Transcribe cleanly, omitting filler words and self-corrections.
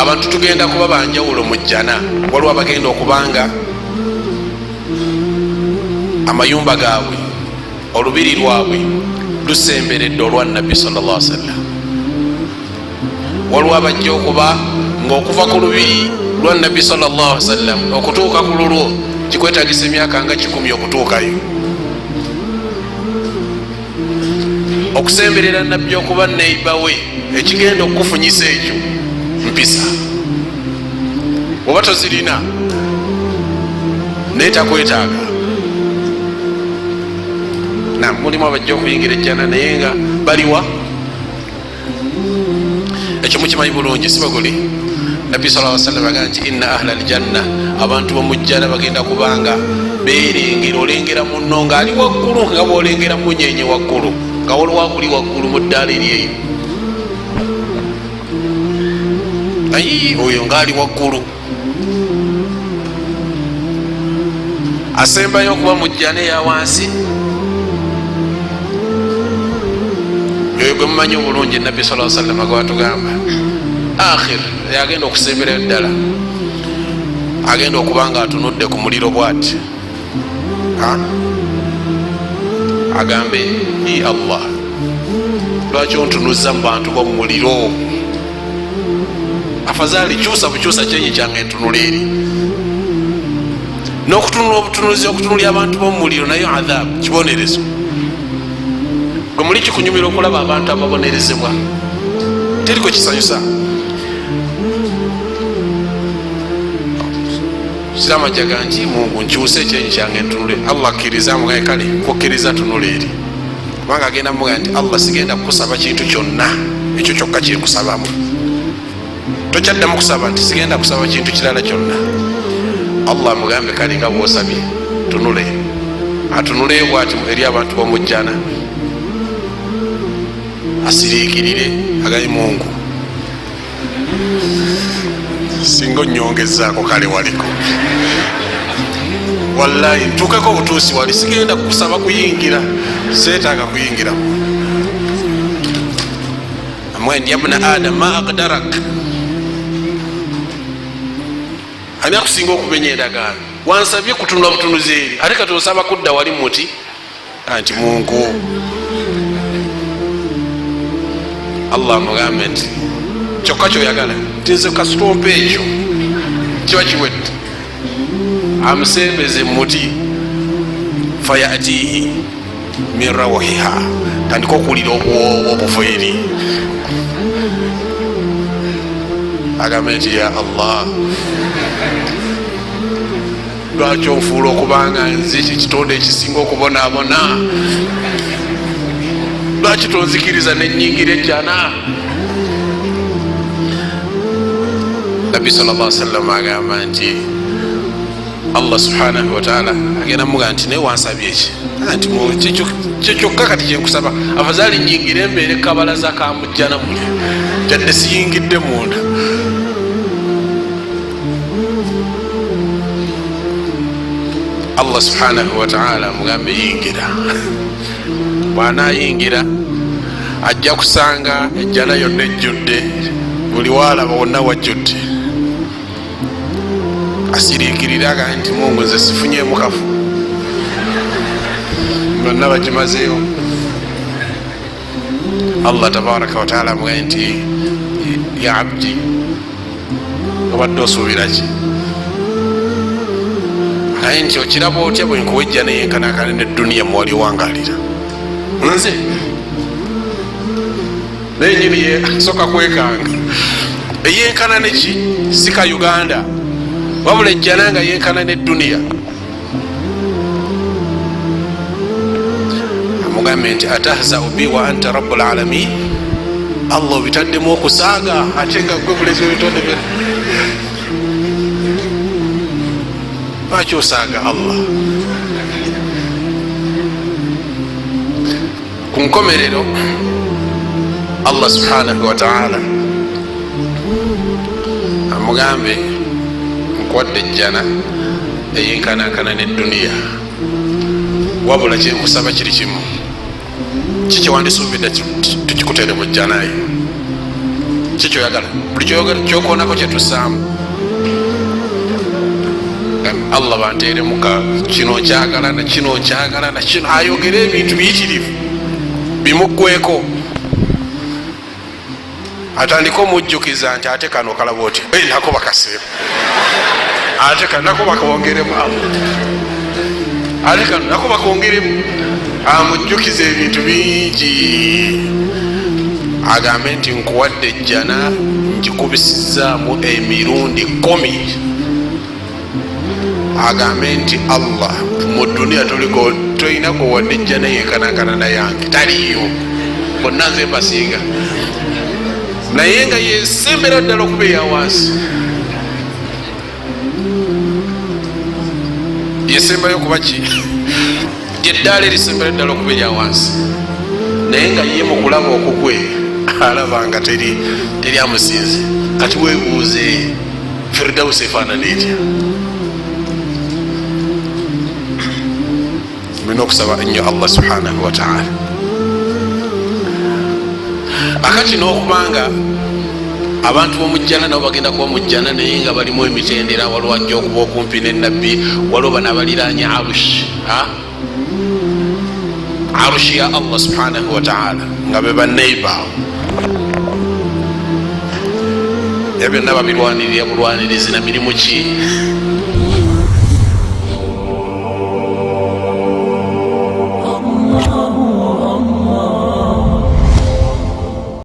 abantu tugenda kuba banjawulo mu jjana. Waliwo abagenda okubanga amayumba gaabwe olubiri lwabwe lusemberedde olwa nabbi sallallahu alaihi wasallam. Waliwo abajja okuba ng'okuva ku lubiri lwa nabbi sallallahu alaihi wasallam okutuuka ku lulwo kikwetagisa emyaka nga 10 okutuukayo. Okusemberera nabbi okuba neiba we ekigenda okufunyisa ekyo mpisa. Oba tozirina naye takwetaaga. Mulimu abajja okuyingira ejjana naye nga baliwa. Ekyo mukimanyi bulungi sibaguli. Nabbi sallallahu alaihi wasallam agamba nti inna ahla aljanna, abantu bamujjana bagenda kubanga berengera, olengera munno ng'ali waggulu nga bwolengera munyenye waggulu, nga waliwo akuli waggulu mu ddaala eryeyo. Ayi oyo ng'ali waggulu. Asembayo okuba mujjana eya wansi oyo gwe mumanyi obulungi. Nabbi sallallahu alaihi wasallam gwatugamba akhir yagenda okusembera ddala, agenda okubanga atunudde ku muliro bwati agambe i Allah, lwaki ontunuza mu bantu bo mu muliro? Afadhali kyusa bukyusa kyenyi kyange ntunula eri. N'okutunula obutunuzi okutunulya abantu bo mu muliro nayo adhabu, kibonerezo. Gwe muli kikunyumira okulaba abantu ababonerezebwa, teriko kisanyusa. Sirama jaga nti Mungu nkyuse ekyenyi kyange ntunule. Allah akkiriza mugaye kale kukkiriza tunula eri, kubanga agenda muga nti Allah sigenda kukusaba kintu kyonna, ekyo kyokka kyenkusabamu. Tokyaddamu kusaba nti sigenda kusaba kintu kirala kyonna. Allah mugambe kale nga bwosabye tunule. Atunuleyo bwati eri abantu b'omujjana, asiriikirire agali Mungu singa onyongezaako kale waliko, wallahi ntuukeko obutuusi wali sigenda kusaba kuyingira, seetaaga kuyingira. Amwendi yabna Adam ma aqdarak, ani akusinga okumenya endagaano? Wansabye kutunula butunuzi eri, ate kati osaba kudda wali muti anti Mungu. Allah mugambe nti kyokka kyoyagala tinze kasitompa ekyo kiba kiwedde, amusembeze muti fayatihi min rawhiha, tandika okuwulira obuwoowo obuva eri, agambe nti ya Allah, lwaki onfuula okubanga nze kikitonde ekisinga okubonaabona? Lwaki tonzikiriza nenyingira ejjana? Nabbi sallallahu alaihi wasallam agamba nti Allah subhanahu wa ta'ala agenda muga nti naye wansabye ki? Anti kyokka kati kyenkusaba, afadhali nyingire embeere kabalaza ka mujjana muli jadde siyingidde munda. Allah subhanahu wa ta'ala mugambe yingira. Bwana yingira ajja kusanga ejjana yonna ejjudde, buli waalaba wonna wajjudde. Asiriikirira aga nti Mungu nze sifunyeemu kafu, bonna bagimazeewo. Allah tabaraka wa ta'ala mugambe nti ya abdi, obadde osuubira ki? Aye nti okiraba otya bwe nkuwa ejjana yenkanakana n'edduniya mwali wangalira? Nze nenyini yesoka kwekanga eyenkana neki sika Uganda, wabula ejjana nga yenkana n'edduniya. Amugambe nti atahzau bi wa anta rabbul alamin, Allah obitaddemu okusaaga ate nga gwe bulezi w'ebitonde byonna. Lwaki osaaga Allah? Ku nkomerero Allah subhanahu wa ta'ala amugambe nkuwadde ejjana eyenkanankana n'edduniya, wabula kyenkusaba kiri kimu, kikyewandisuubidde tukikutere mu jjanayo. kikyoyagala buli kyokonako kyetusaamu Allah banteremuka kino kyagala na kino kyagala na kino ayogere ebintu biyitirivu bimuggweko atandika omujjukiza nti ate kano kalaba otya nako bakaseera ate kano nako bakongeremu ate kano nako bakongeremu amujjukiza ebintu bingi agambe nti nkuwadde ejjana nkikubisizaamu emirundi 10 agambe nti Allah mu duniya toliko toyina kuwadde ejjana yenkanankana nayange taliyo bonna nze mbasinga naye nga yesembera ddala okuba eyawansi yesembayo okuba ki lyeddaala erisembera ddala okuba eryawansi naye nga ye mukulaba okugwe alabanga teri amusinze kati webuuze Firdausi efaanana etya mulina okusaba ennyo Allah subhanahu wa ta'ala akati n'okubanga abantu b'omujjana nabo bagenda kuba mujjana naye nga balimu emitendera waliwo ajja okuba okumpi n'ennabbi waliwo bano abaliraanye arushi ya Allah subhanahu wa ta'ala nga be baneiba ebyonna babirwanirira bulwanirizi na mirimu ki